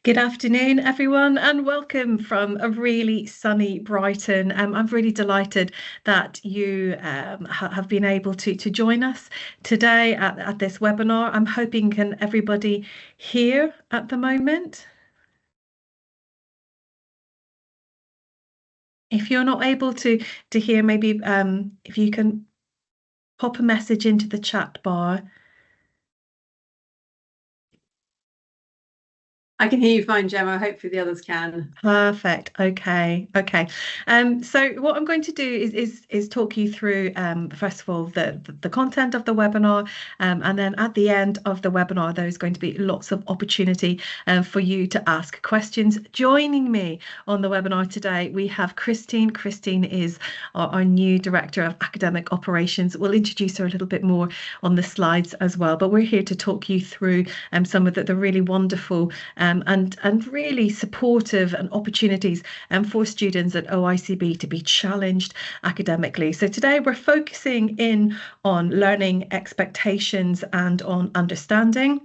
Good afternoon, everyone, and welcome from a really sunny Brighton. I'm really delighted that you have been able to join us today at this webinar. I'm hoping can everybody hear at the moment? If you're not able to hear, maybe if you can pop a message into the chat bar. I can hear you fine, Gemma. Hopefully the others can. Perfect. Okay. So what I'm going to do is talk you through first of all the content of the webinar, and then at the end of the webinar there's going to be lots of opportunity for you to ask questions. Joining me on the webinar today we have Christine. Christine is our new Director of Academic Operations. We'll introduce her a little bit more on the slides as well, but we're here to talk you through some of the really wonderful and really supportive and opportunities for students at OICB to be challenged academically. So today we're focusing in on learning expectations and on understanding.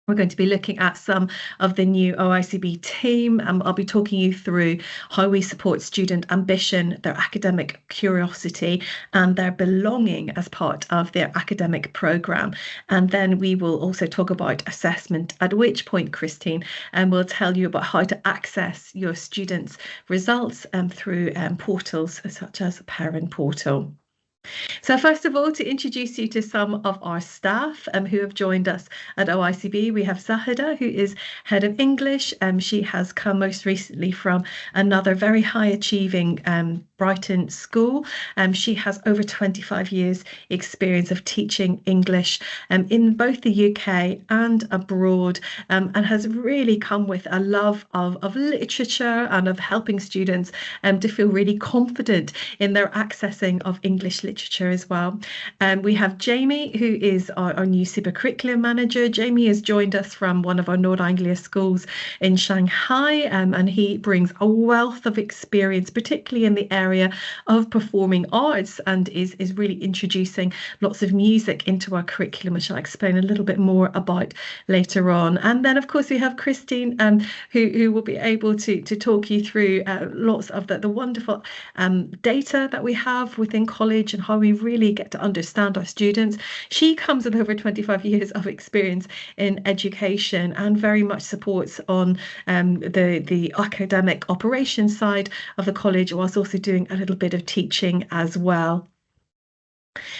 We're going to be looking at some of the new OICB team, and I'll be talking you through how we support student ambition, their academic curiosity, and their belonging as part of their academic programme. And then we will also talk about assessment, at which point Christine will tell you about how to access your students' results through portals such as Parent Portal. So first of all, to introduce you to some of our staff who have joined us at OICB, we have Zahida, who is Head of English. She has come most recently from another very high achieving Brighton school. She has over 25 years experience of teaching English in both the UK and abroad, and has really come with a love of literature and of helping students to feel really confident in their accessing of English literature as well. We have Jamie, who is our new super curriculum manager. Jamie has joined us from one of our North Anglia schools in Shanghai, and he brings a wealth of experience, particularly in the area of performing arts, and is really introducing lots of music into our curriculum, which I'll explain a little bit more about later on. And then, of course, we have Christine, who will be able to talk you through lots of the wonderful data that we have within college and how we really get to understand our students. She comes with over 25 years of experience in education and very much supports on the academic operations side of the college, whilst also doing a little bit of teaching as well.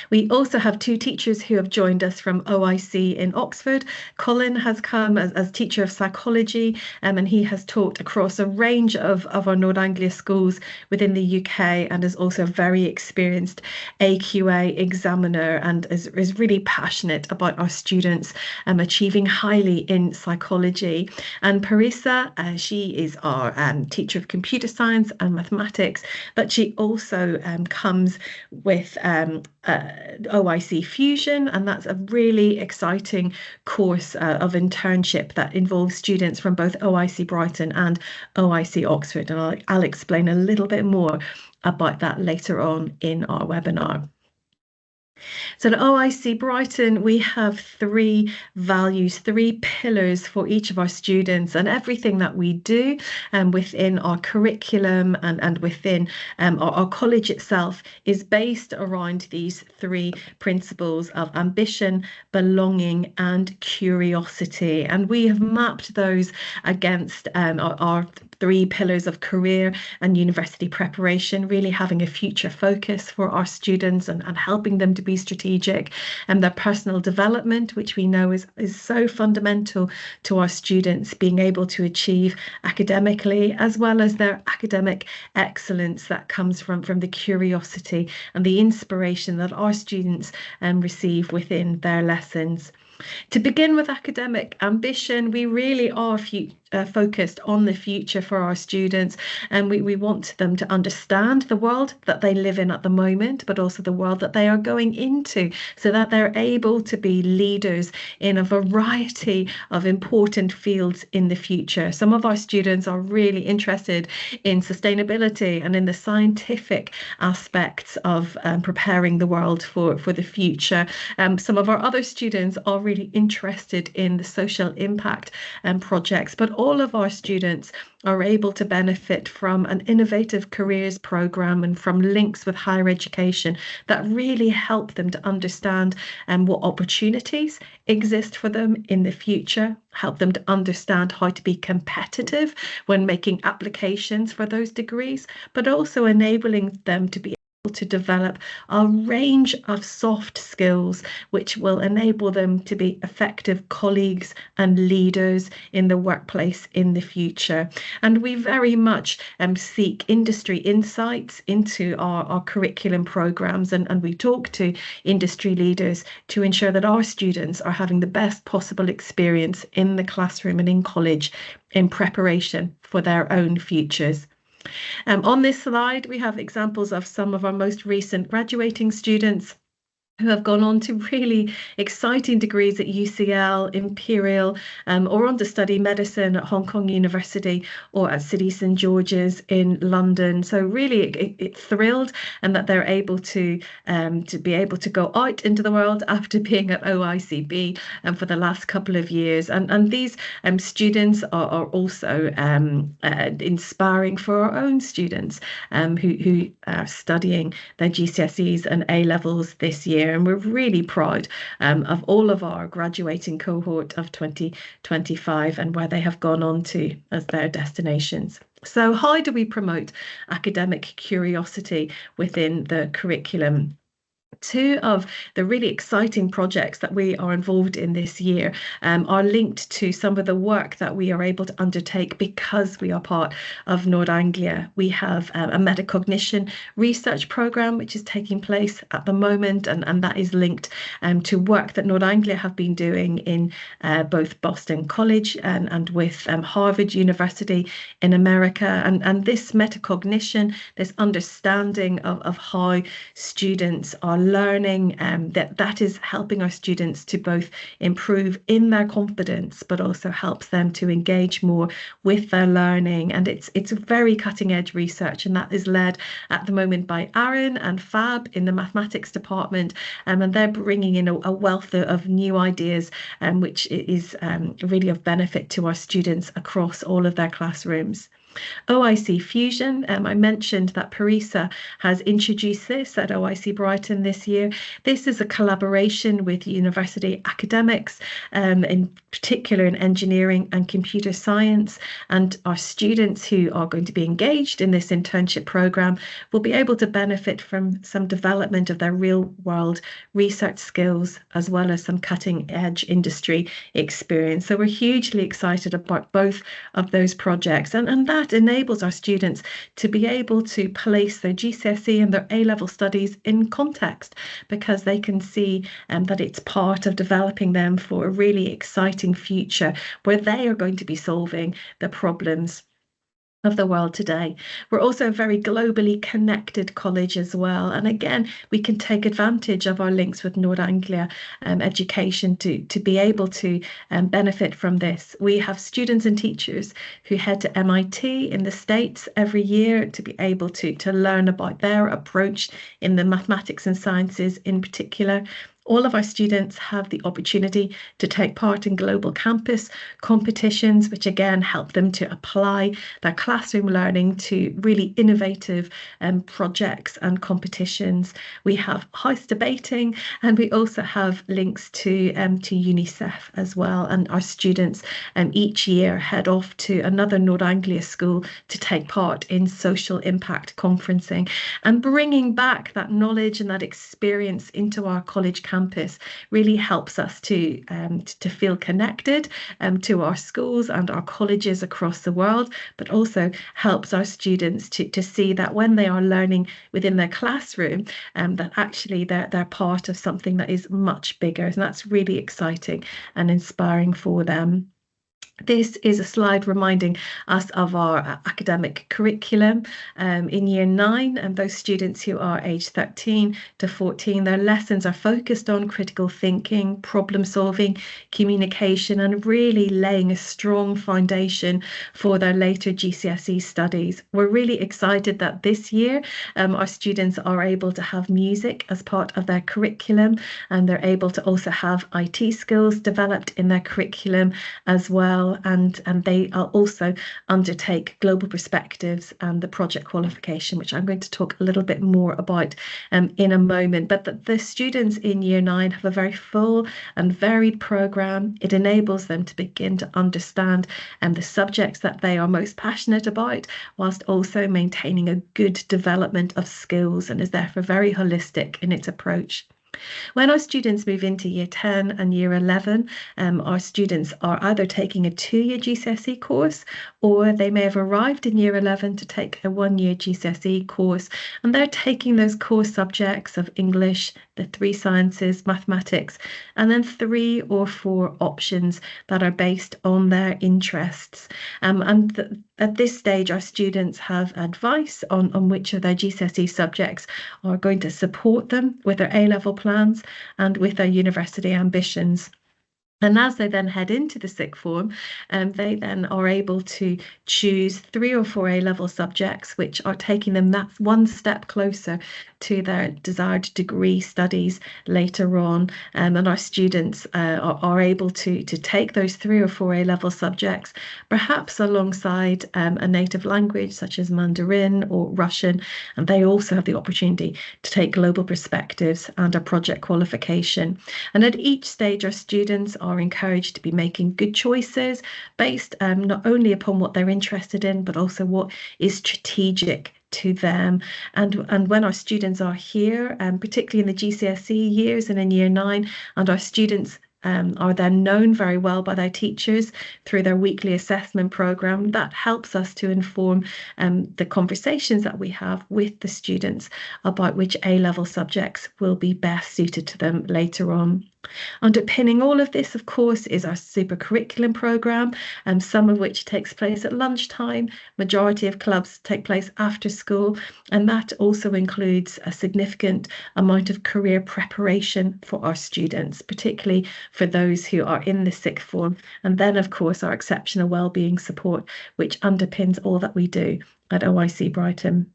We also have two teachers who have joined us from OIC in Oxford. Colin has come as teacher of psychology, and he has taught across a range of our North Anglia schools within the UK, and is also a very experienced AQA examiner, and is really passionate about our students achieving highly in psychology. And Parisa, she is our teacher of computer science and mathematics, but she also comes with OIC Fusion, and that's a really exciting course of internship that involves students from both OIC Brighton and OIC Oxford, and I'll explain a little bit more about that later on in our webinar. So at OIC Brighton, we have three values, three pillars for each of our students, and everything that we do within our curriculum and within our college itself is based around these three principles of ambition, belonging, and curiosity. And we have mapped those against our three pillars of career and university preparation, really having a future focus for our students and helping them to be strategic, and their personal development, which we know is so fundamental to our students being able to achieve academically, as well as their academic excellence that comes from the curiosity and the inspiration that our students receive within their lessons. To begin with academic ambition, we really are focused on the future for our students, and we want them to understand the world that they live in at the moment, but also the world that they are going into, so that they're able to be leaders in a variety of important fields in the future. Some of our students are really interested in sustainability and in the scientific aspects of preparing the world for the future. Some of our other students are really interested in the social impact projects, but all of our students are able to benefit from an innovative careers program and from links with higher education that really help them to understand what opportunities exist for them in the future, help them to understand how to be competitive when making applications for those degrees, but also enabling them to be to develop a range of soft skills which will enable them to be effective colleagues and leaders in the workplace in the future. And we very much seek industry insights into our curriculum programs, and we talk to industry leaders to ensure that our students are having the best possible experience in the classroom and in college in preparation for their own futures. On this slide, we have examples of some of our most recent graduating students who have gone on to really exciting degrees at UCL, Imperial, or on to study medicine at Hong Kong University or at City St George's in London. So really it's thrilled and that they're able to be able to go out into the world after being at OICB for the last couple of years. And these students are also inspiring for our own students who are studying their GCSEs and A-levels this year. And we're really proud of all of our graduating cohort of 2025 and where they have gone on to as their destinations. So how do we promote academic curiosity within the curriculum? Two of the really exciting projects that we are involved in this year are linked to some of the work that we are able to undertake because we are part of Nord Anglia. We have a metacognition research program which is taking place at the moment, and that is linked to work that Nord Anglia have been doing in both Boston College and with Harvard University in America. And this metacognition, this understanding of how students are learning, that is helping our students to both improve in their confidence, but also helps them to engage more with their learning. And it's very cutting edge research, and that is led at the moment by Aaron and Fab in the mathematics department, and they're bringing in a wealth of new ideas, which is really of benefit to our students across all of their classrooms. OIC Fusion, I mentioned that Parisa has introduced this at OIC Brighton this year. This is a collaboration with university academics, in particular in engineering and computer science, and our students who are going to be engaged in this internship program will be able to benefit from some development of their real world research skills as well as some cutting edge industry experience. So we're hugely excited about both of those projects, and that enables our students to be able to place their GCSE and their A-level studies in context, because they can see that it's part of developing them for a really exciting future where they are going to be solving the problems of the world today. We're also a very globally connected college as well, and again we can take advantage of our links with Nord Anglia Education to be able to benefit from this. We have students and teachers who head to MIT in the States every year to be able to learn about their approach in the mathematics and sciences in particular. All of our students have the opportunity to take part in global campus competitions, which again help them to apply their classroom learning to really innovative projects and competitions. We have house debating, and we also have links to UNICEF as well. And our students each year head off to another Nord Anglia school to take part in social impact conferencing, and bringing back that knowledge and that experience into our college campus really helps us to feel connected to our schools and our colleges across the world, but also helps our students to see that when they are learning within their classroom, that actually they're part of something that is much bigger, and that's really exciting and inspiring for them. This is a slide reminding us of our academic curriculum in year 9, and those students who are aged 13 to 14, their lessons are focused on critical thinking, problem solving, communication, and really laying a strong foundation for their later GCSE studies. We're really excited that this year our students are able to have music as part of their curriculum, and they're able to also have IT skills developed in their curriculum as well. And they are also undertake global perspectives and the project qualification, which I'm going to talk a little bit more about in a moment. But the students in year 9 have a very full and varied program. It enables them to begin to understand the subjects that they are most passionate about, whilst also maintaining a good development of skills, and is therefore very holistic in its approach. When our students move into year 10 and year 11, our students are either taking a 2-year GCSE course, or they may have arrived in year 11 to take a 1-year GCSE course, and they're taking those core subjects of English, the 3 sciences, mathematics, and then 3 or 4 options that are based on their interests. At this stage, our students have advice on which of their GCSE subjects are going to support them with their A-level plans and with their university ambitions. And as they then head into the sixth form, they then are able to choose 3 or 4 A-level subjects, which are taking them that one step closer to their desired degree studies later on. And our students are able to take those 3 or 4 A-level subjects, perhaps alongside a native language such as Mandarin or Russian. And they also have the opportunity to take global perspectives and a project qualification. And at each stage, our students are encouraged to be making good choices based not only upon what they're interested in, but also what is strategic to them. And when our students are here, particularly in the GCSE years and in year 9, and our students are then known very well by their teachers through their weekly assessment program, that helps us to inform the conversations that we have with the students about which A-level subjects will be best suited to them later on. Underpinning all of this, of course, is our super curriculum program, some of which takes place at lunchtime. Majority of clubs take place after school, and that also includes a significant amount of career preparation for our students, particularly for those who are in the sixth form. And then, of course, our exceptional wellbeing support, which underpins all that we do at OIC Brighton.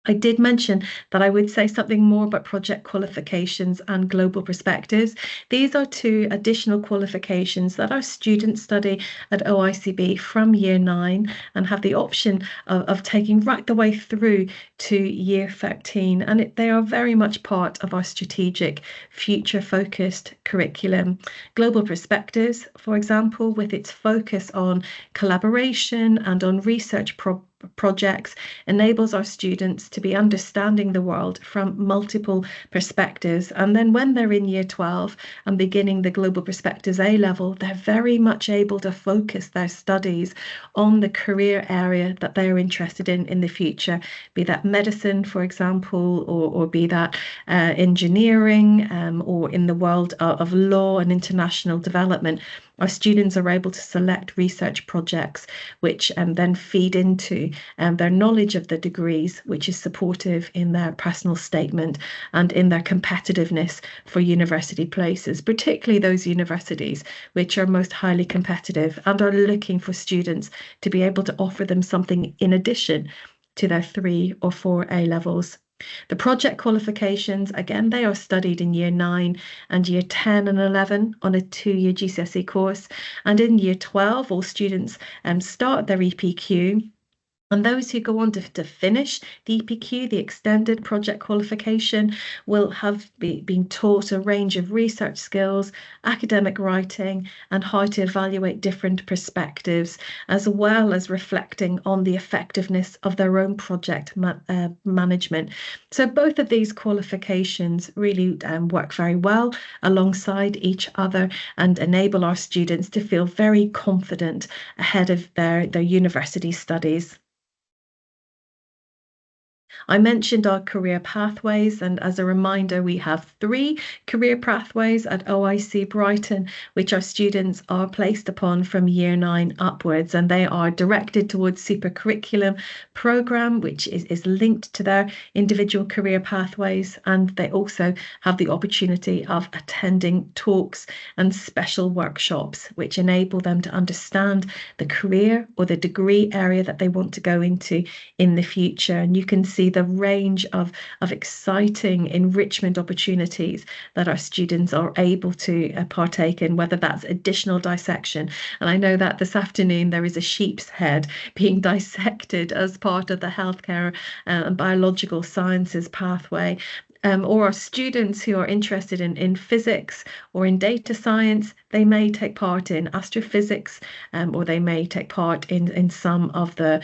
I did mention that I would say something more about project qualifications and global perspectives. These are 2 additional qualifications that our students study at OICB from year 9 and have the option of taking right the way through to year 13. And they are very much part of our strategic, future-focused curriculum. Global perspectives, for example, with its focus on collaboration and on research projects, enables our students to be understanding the world from multiple perspectives. And then when they're in year 12 and beginning the Global Perspectives A-level, they're very much able to focus their studies on the career area that they're interested in the future, be that medicine, for example, or be that engineering, or in the world of law and international development. Our students are able to select research projects which then feed into their knowledge of the degrees, which is supportive in their personal statement and in their competitiveness for university places, particularly those universities which are most highly competitive and are looking for students to be able to offer them something in addition to their 3 or 4 A-levels. The project qualifications, again, they are studied in year 9 and year 10 and 11 on a 2-year GCSE course. And in year 12, all students start their EPQ. And those who go on to finish the EPQ, the extended project qualification, will have been taught a range of research skills, academic writing, and how to evaluate different perspectives, as well as reflecting on the effectiveness of their own project management. So both of these qualifications really work very well alongside each other and enable our students to feel very confident ahead of their university studies. I mentioned our career pathways, and as a reminder, we have 3 career pathways at OIC Brighton, which our students are placed upon from year 9 upwards, and they are directed towards super curriculum programme, which is linked to their individual career pathways, and they also have the opportunity of attending talks and special workshops, which enable them to understand the career or the degree area that they want to go into in the future. And you can see the range of exciting enrichment opportunities that our students are able to partake in, whether that's additional dissection. And I know that this afternoon there is a sheep's head being dissected as part of the healthcare and biological sciences pathway. Or our students who are interested in physics or in data science, they may take part in astrophysics, or they may take part in some of the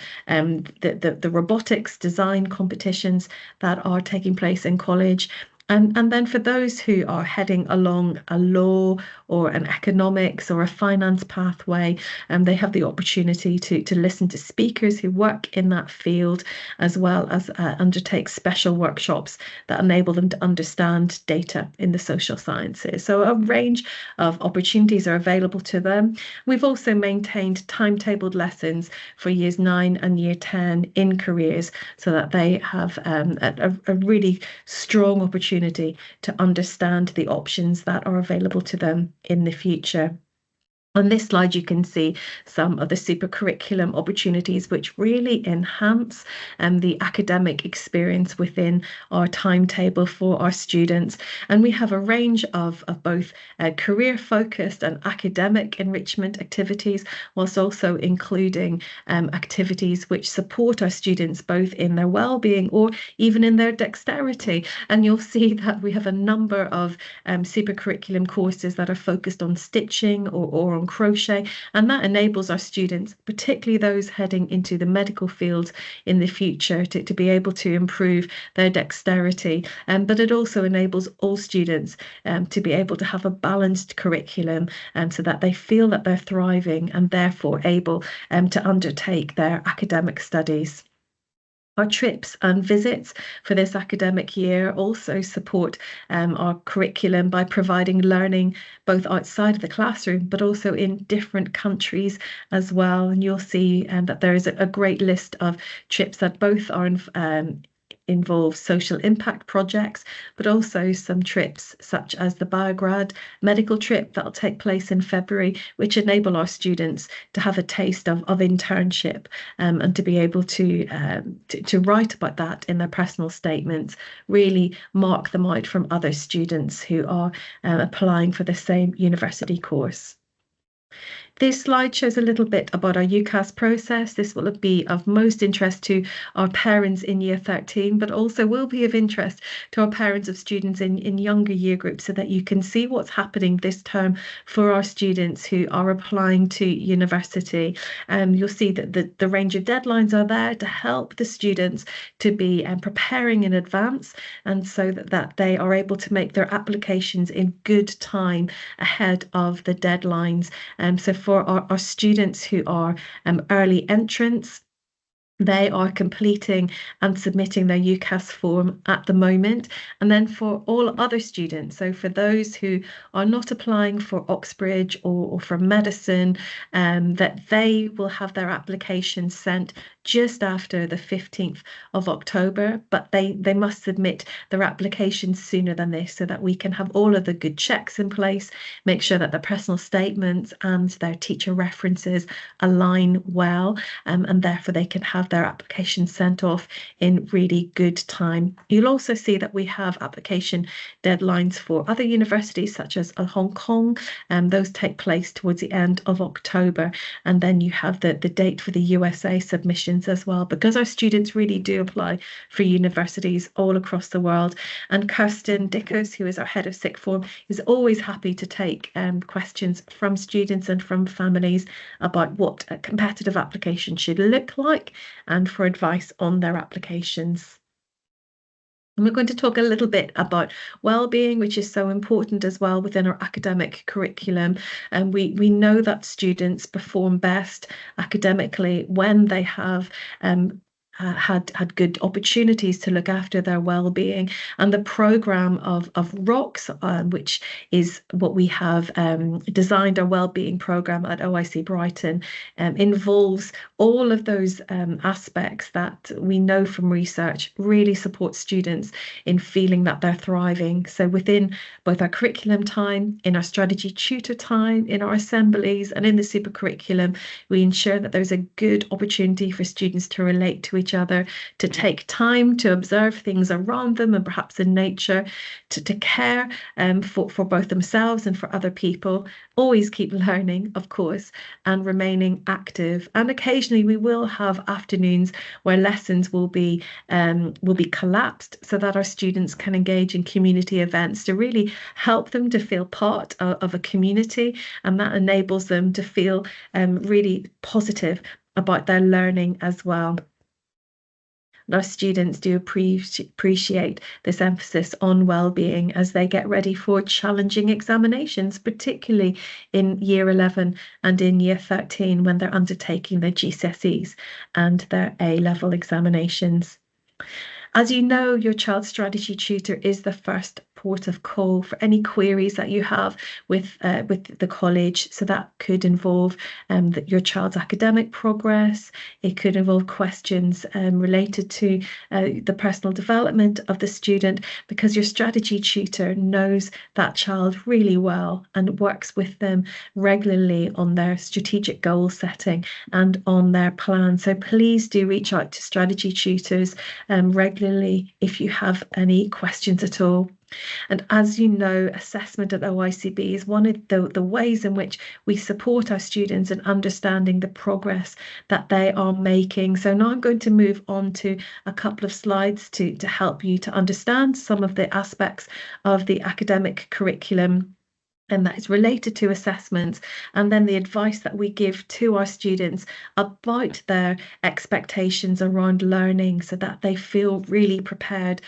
robotics design competitions that are taking place in college. And then for those who are heading along a law or an economics or a finance pathway, they have the opportunity to listen to speakers who work in that field, as well as undertake special workshops that enable them to understand data in the social sciences. So a range of opportunities are available to them. We've also maintained timetabled lessons for years 9 and year 10 in careers, so that they have a really strong opportunity to understand the options that are available to them in the future. On this slide, you can see some of the super curriculum opportunities which really enhance the academic experience within our timetable for our students. And we have a range of both career-focused and academic enrichment activities, whilst also including activities which support our students both in their well-being or even in their dexterity. And you'll see that we have a number of super curriculum courses that are focused on stitching or on crochet, and that enables our students, particularly those heading into the medical field in the future, to be able to improve their dexterity. But it also enables all students to be able to have a balanced curriculum, so that they feel that they're thriving and therefore able to undertake their academic studies. Our trips and visits for this academic year also support our curriculum by providing learning both outside of the classroom, but also in different countries as well. And you'll see that there is a great list of trips that both are involve social impact projects, but also some trips such as the Biograd medical trip that'll take place in February, which enable our students to have a taste of internship, and to be able to write about that in their personal statements, really mark them out from other students who are applying for the same university course. This slide shows a little bit about our UCAS process. This will be of most interest to our parents in year 13, but also will be of interest to our parents of students in younger year groups, so that you can see what's happening this term for our students who are applying to university. You'll see that the range of deadlines are there to help the students to be preparing in advance, and so that they are able to make their applications in good time ahead of the deadlines. So for our students who are early entrants, they are completing and submitting their UCAS form at the moment. And then for all other students, so for those who are not applying for Oxbridge or for medicine, that they will have their applications sent just after the 15th of October, but they must submit their applications sooner than this, so that we can have all of the good checks in place, make sure that their personal statements and their teacher references align well, and therefore they can have their applications sent off in really good time. You'll also see that we have application deadlines for other universities such as Hong Kong, and those take place towards the end of October. And then you have the date for the USA submissions as well, because our students really do apply for universities all across the world. And Kirsten Dickers, who is our head of sixth form, is always happy to take questions from students and from families about what a competitive application should look like, and for advice on their applications. And we're going to talk a little bit about well-being, which is so important as well within our academic curriculum. And we know that students perform best academically when they have had good opportunities to look after their well-being. And the program of ROCKS, which is what we have designed our well-being program at OIC Brighton, involves all of those aspects that we know from research really support students in feeling that they're thriving. So within both our curriculum time, in our strategy tutor time, in our assemblies, and in the super curriculum, we ensure that there's a good opportunity for students to relate to each other, to take time to observe things around them and perhaps in nature, to care for both themselves and for other people. Always keep learning, of course, and remaining active. And occasionally we will have afternoons where lessons will be collapsed so that our students can engage in community events to really help them to feel part of a community, and that enables them to feel really positive about their learning as well. And our students do appreciate this emphasis on well-being as they get ready for challenging examinations, particularly in Year 11 and in Year 13 when they're undertaking their GCSEs and their A-level examinations. As you know, your child's strategy tutor is the first port of call for any queries that you have with the college. So that could involve your child's academic progress. It could involve questions related to the personal development of the student, because your strategy tutor knows that child really well and works with them regularly on their strategic goal setting and on their plan. So please do reach out to strategy tutors regularly if you have any questions at all. And as you know, assessment at OICB is one of the ways in which we support our students in understanding the progress that they are making. So now I'm going to move on to a couple of slides to help you to understand some of the aspects of the academic curriculum and that is related to assessments, and then the advice that we give to our students about their expectations around learning so that they feel really prepared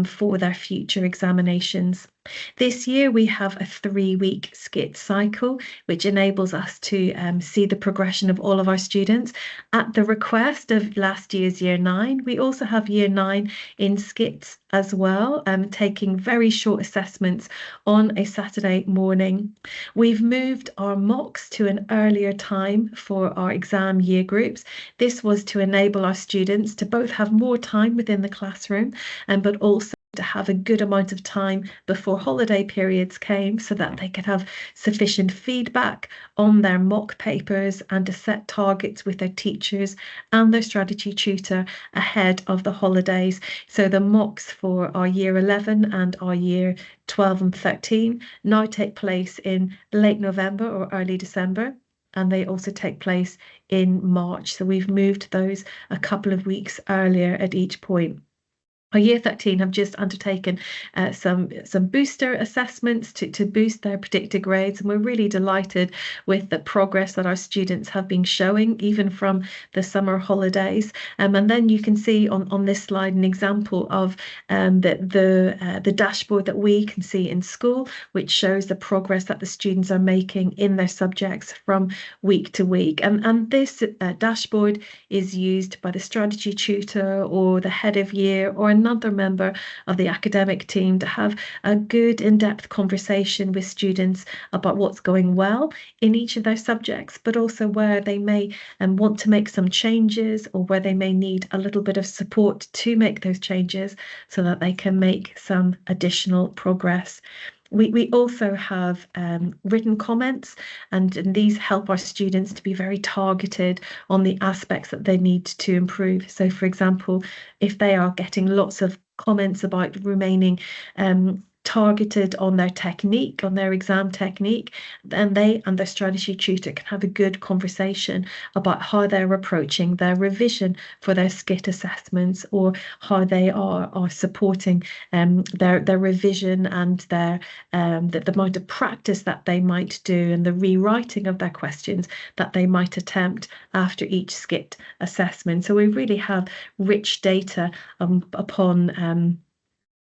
for their future examinations. This year we have a 3-week skit cycle, which enables us to see the progression of all of our students. At the request of last year's Year 9, we also have Year 9 in skits as well, taking very short assessments on a Saturday morning. We've moved our mocks to an earlier time for our exam year groups. This was to enable our students to both have more time within the classroom, but also to have a good amount of time before holiday periods came so that they could have sufficient feedback on their mock papers and to set targets with their teachers and their strategy tutor ahead of the holidays. So the mocks for our Year 11 and our Year 12 and 13 now take place in late November or early December, and they also take place in March. So we've moved those a couple of weeks earlier at each point. Our Year 13 have just undertaken some booster assessments to boost their predicted grades, and we're really delighted with the progress that our students have been showing even from the summer holidays. And then you can see on this slide an example of the dashboard that we can see in school, which shows the progress that the students are making in their subjects from week to week. And this dashboard is used by the strategy tutor or the head of year or another member of the academic team to have a good in-depth conversation with students about what's going well in each of their subjects, but also where they may want to make some changes or where they may need a little bit of support to make those changes so that they can make some additional progress. We also have written comments, and these help our students to be very targeted on the aspects that they need to improve. So, for example, if they are getting lots of comments about remaining targeted on their technique, on their exam technique, then they and their strategy tutor can have a good conversation about how they're approaching their revision for their skit assessments, or how they are supporting their revision and the amount of practice that they might do and the rewriting of their questions that they might attempt after each skit assessment. So we really have rich data upon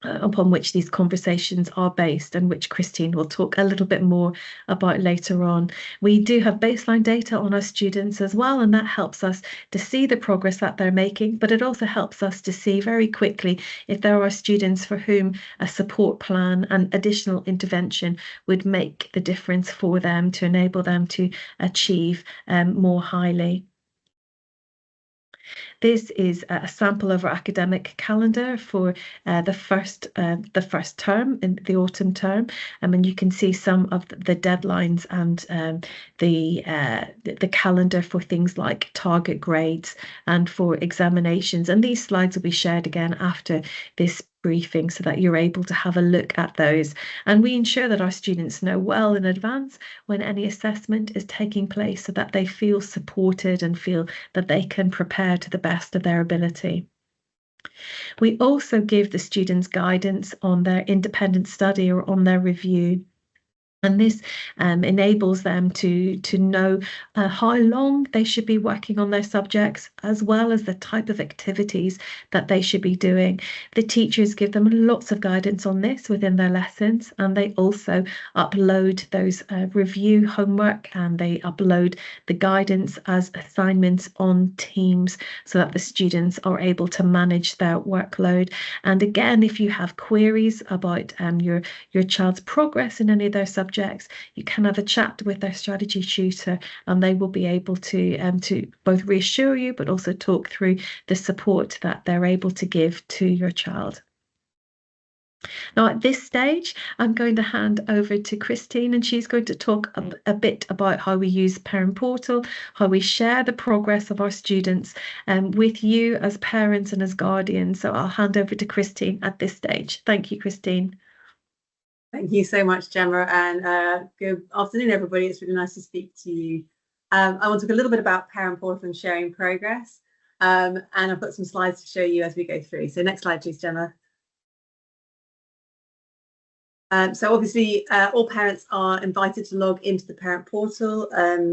upon which these conversations are based, and which Christine will talk a little bit more about later on. We do have baseline data on our students as well, and that helps us to see the progress that they're making, but it also helps us to see very quickly if there are students for whom a support plan and additional intervention would make the difference for them to enable them to achieve more highly. This is a sample of our academic calendar for the first term, in the autumn term, and you can see some of the deadlines and the calendar for things like target grades and for examinations. And these slides will be shared again after this briefing so that you're able to have a look at those. And we ensure that our students know well in advance when any assessment is taking place so that they feel supported and feel that they can prepare to the best of their ability. We also give the students guidance on their independent study or on their review. And this enables them to know how long they should be working on their subjects, as well as the type of activities that they should be doing. The teachers give them lots of guidance on this within their lessons, and they also upload those review homework, and they upload the guidance as assignments on Teams so that the students are able to manage their workload. And again, if you have queries about your child's progress in any of their subjects, you can have a chat with their strategy tutor, and they will be able to both reassure you but also talk through the support that they're able to give to your child. Now, at this stage, I'm going to hand over to Christine, and she's going to talk a bit about how we use Parent Portal, how we share the progress of our students with you as parents and as guardians. So I'll hand over to Christine at this stage. Thank you, Christine. Thank you so much, Gemma, and good afternoon, everybody. It's really nice to speak to you. I want to talk a little bit about Parent Portal and sharing progress, and I've got some slides to show you as we go through. So next slide, please, Gemma. So obviously, all parents are invited to log into the Parent Portal.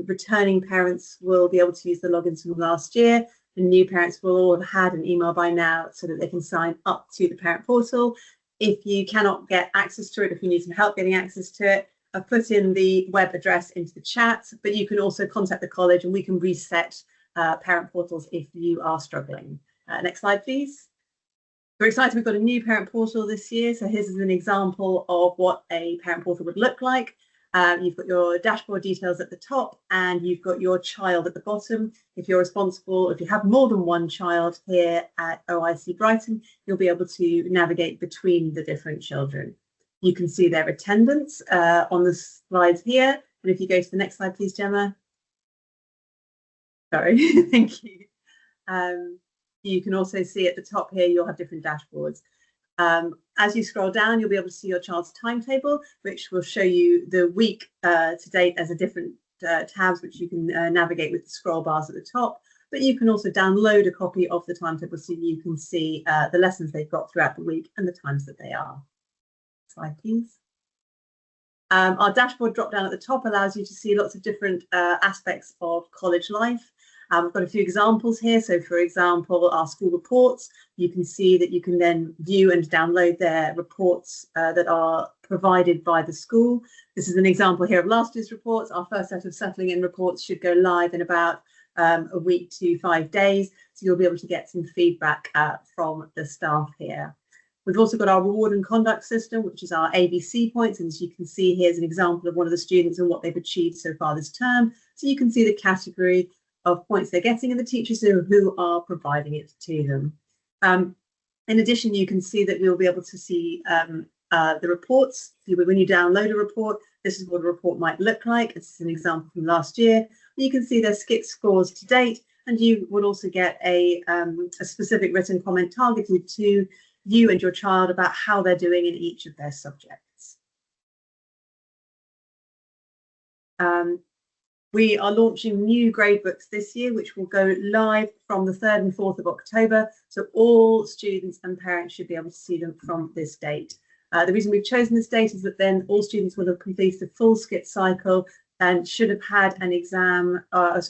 Returning parents will be able to use the logins from last year, and new parents will all have had an email by now so that they can sign up to the Parent Portal. If you cannot get access to it, if you need some help getting access to it, I've put in the web address into the chat, but you can also contact the college and we can reset Parent Portals if you are struggling. Next slide, please. We're excited we've got a new Parent Portal this year. So here's an example of what a Parent Portal would look like. You've got your dashboard details at the top and you've got your child at the bottom. If you're responsible, if you have more than one child here at OIC Brighton, you'll be able to navigate between the different children. You can see their attendance on the slides here. And if you go to the next slide, please, Gemma. Sorry, thank you. You can also see at the top here, you'll have different dashboards. As you scroll down, you'll be able to see your child's timetable, which will show you the week to date as a different tabs, which you can navigate with the scroll bars at the top. But you can also download a copy of the timetable so you can see the lessons they've got throughout the week and the times that they are. Slide, please. Our dashboard drop down at the top allows you to see lots of different aspects of college life. We've got a few examples here. So, for example, our school reports, you can see that you can then view and download their reports that are provided by the school. This is an example here of last year's reports. Our first set of settling in reports should go live in about a week to 5 days. So you'll be able to get some feedback from the staff here. We've also got our reward and conduct system, which is our ABC points. And as you can see, here's an example of one of the students and what they've achieved so far this term. So you can see the category of points they're getting and the teachers who are providing it to them. In addition, you can see that we'll be able to see the reports. When you download a report, this is what a report might look like. This is an example from last year. You can see their SCITT scores to date, and you will also get a specific written comment targeted to you and your child about how they're doing in each of their subjects. We are launching new gradebooks this year, which will go live from the 3rd and 4th of October. So all students and parents should be able to see them from this date. The reason we've chosen this date is that then all students will have completed a full SCITT cycle and should have had an exam, a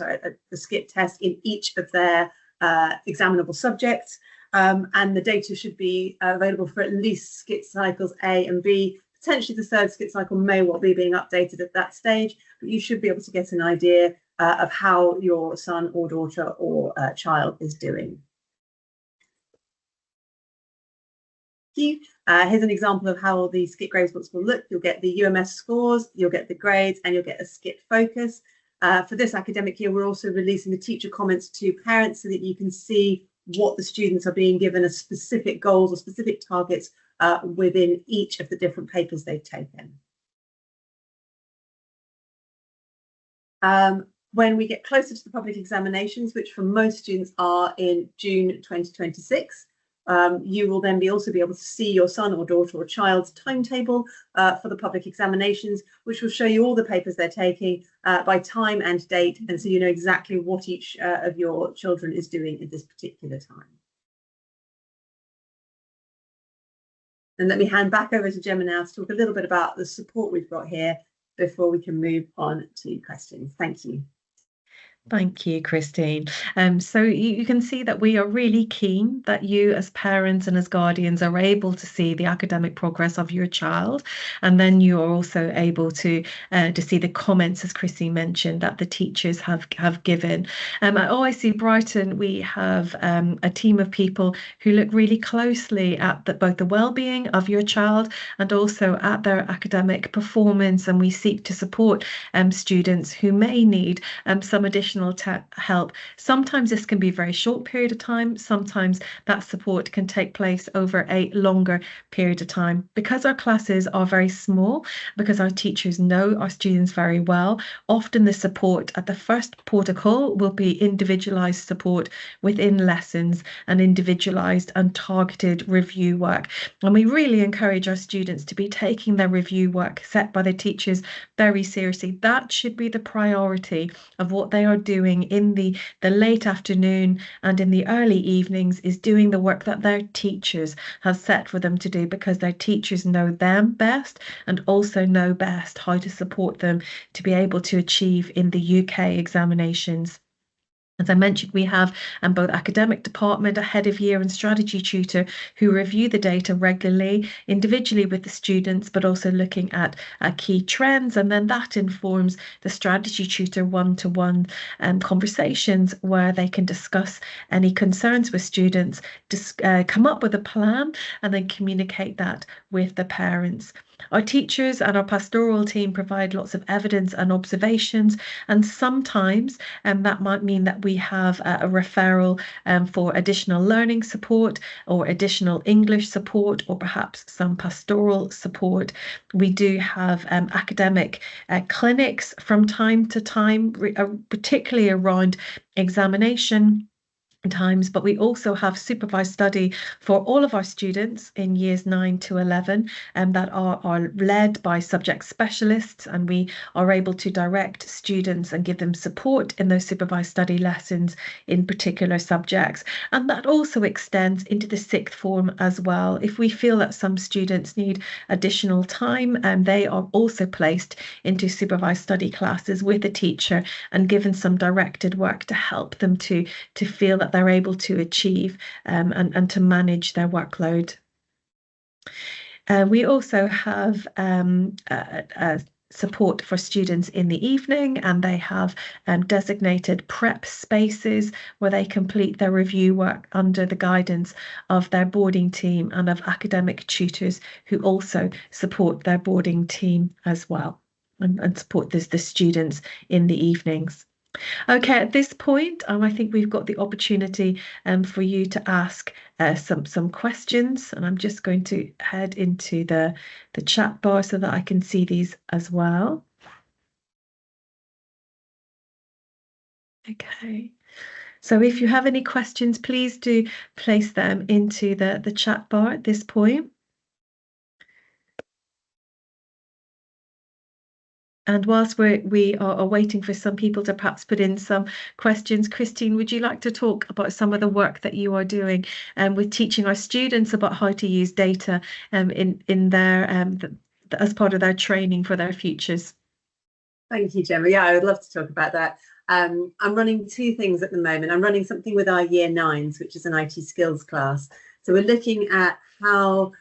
SCITT test in each of their examinable subjects. and the data should be available for at least skit cycles A and B. Potentially the third skit cycle may well be being updated at that stage, but you should be able to get an idea of how your son or daughter or child is doing. Here's an example of how the skit gradebooks will look. You'll get the UMS scores, you'll get the grades, and you'll get a skit focus. For this academic year, we're also releasing the teacher comments to parents so that you can see what the students are being given as specific goals or specific targets within each of the different papers they've taken. When we get closer to the public examinations, which for most students are in June 2026, you will then also be able to see your son or daughter or child's timetable for the public examinations, which will show you all the papers they're taking by time and date, and so you know exactly what each of your children is doing at this particular time. And let me hand back over to Gemma now to talk a little bit about the support we've got here before we can move on to questions. Thank you. Thank you, Christine. So you can see that we are really keen that you as parents and as guardians are able to see the academic progress of your child, and then you are also able to see the comments, as Christine mentioned, that the teachers have given. At OIC Brighton, we have a team of people who look really closely at both the well-being of your child and also at their academic performance, and we seek to support students who may need some additional help. Sometimes this can be a very short period of time. Sometimes that support can take place over a longer period of time. Because our classes are very small, because our teachers know our students very well, often the support at the first protocol will be individualized support within lessons and individualized and targeted review work. And we really encourage our students to be taking their review work set by the teachers very seriously. That should be the priority of what they are doing in the late afternoon and in the early evenings, is doing the work that their teachers have set for them to do, because their teachers know them best and also know best how to support them to be able to achieve in the UK examinations. As I mentioned, we have both academic department, a head of year and strategy tutor who review the data regularly, individually with the students, but also looking at key trends. And then that informs the strategy tutor one-to-one conversations where they can discuss any concerns with students, come up with a plan, and then communicate that with the parents. Our teachers and our pastoral team provide lots of evidence and observations, and sometimes that might mean that we have a referral for additional learning support or additional English support, or perhaps some pastoral support. We do have academic clinics from time to time, particularly around examination times, but we also have supervised study for all of our students in years 9 to 11 that are led by subject specialists, and we are able to direct students and give them support in those supervised study lessons in particular subjects. And that also extends into the sixth form as well. If we feel that some students need additional time, they are also placed into supervised study classes with a teacher and given some directed work to help them to feel that they're able to achieve and to manage their workload. We also have support for students in the evening, and they have designated prep spaces where they complete their review work under the guidance of their boarding team and of academic tutors who also support their boarding team as well and support the students in the evenings. Okay, at this point, I think we've got the opportunity for you to ask some questions, and I'm just going to head into the chat bar so that I can see these as well. Okay, so if you have any questions, please do place them into the chat bar at this point. And whilst we are waiting for some people to perhaps put in some questions, Christine, would you like to talk about some of the work that you are doing with teaching our students about how to use data in their as part of their training for their futures? Thank you, Gemma. Yeah, I would love to talk about that. I'm running two things at the moment. I'm running something with our year 9s, which is an IT skills class. So we're looking at how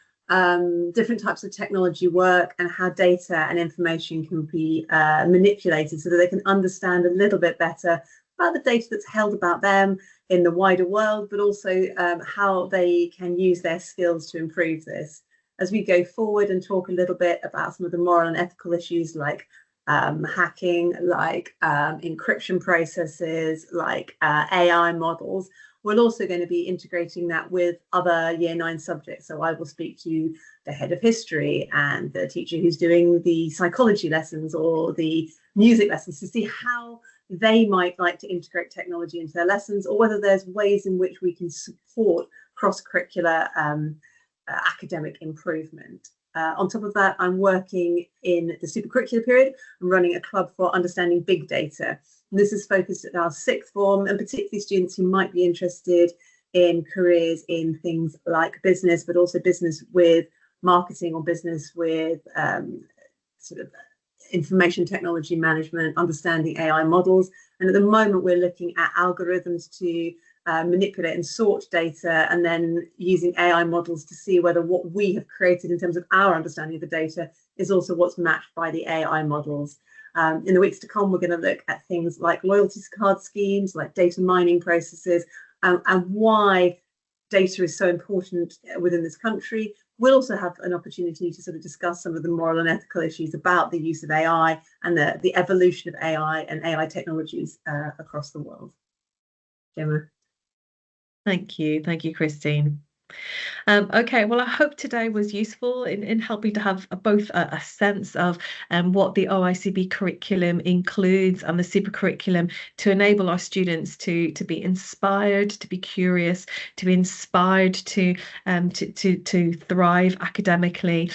different types of technology work and how data and information can be manipulated so that they can understand a little bit better about the data that's held about them in the wider world, but also how they can use their skills to improve this. As we go forward and talk a little bit about some of the moral and ethical issues like hacking, like encryption processes, like AI models, we're also going to be integrating that with other year 9 subjects. So I will speak to the head of history and the teacher who's doing the psychology lessons or the music lessons to see how they might like to integrate technology into their lessons, or whether there's ways in which we can support cross-curricular academic improvement. On top of that, I'm working in the supercurricular period. I'm running a club for understanding big data. And this is focused at our 6th form, and particularly students who might be interested in careers in things like business, but also business with marketing or business with sort of information technology management, understanding AI models. And at the moment, we're looking at algorithms to manipulate and sort data, and then using AI models to see whether what we have created in terms of our understanding of the data is also what's matched by the AI models. In the weeks to come, we're going to look at things like loyalty card schemes, like data mining processes, and why data is so important within this country. We'll also have an opportunity to sort of discuss some of the moral and ethical issues about the use of AI and the evolution of AI and AI technologies across the world. Gemma. Thank you, Christine. Okay, well, I hope today was useful in helping to have both a sense of what the OICB curriculum includes and the super curriculum to enable our students to be inspired, to be curious, to be inspired to thrive academically.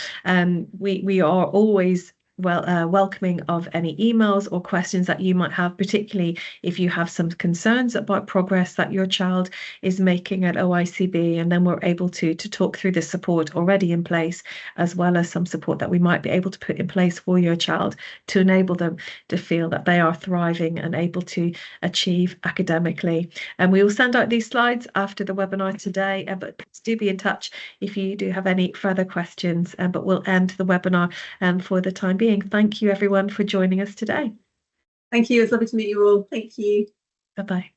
We are always welcoming of any emails or questions that you might have, particularly if you have some concerns about progress that your child is making at OICB, and then we're able to talk through the support already in place, as well as some support that we might be able to put in place for your child to enable them to feel that they are thriving and able to achieve academically. And we will send out these slides after the webinar today, but please do be in touch if you do have any further questions, but we'll end the webinar for the time being. Thank you everyone for joining us today. Thank you. It's lovely to meet you all. Thank you. Bye-bye.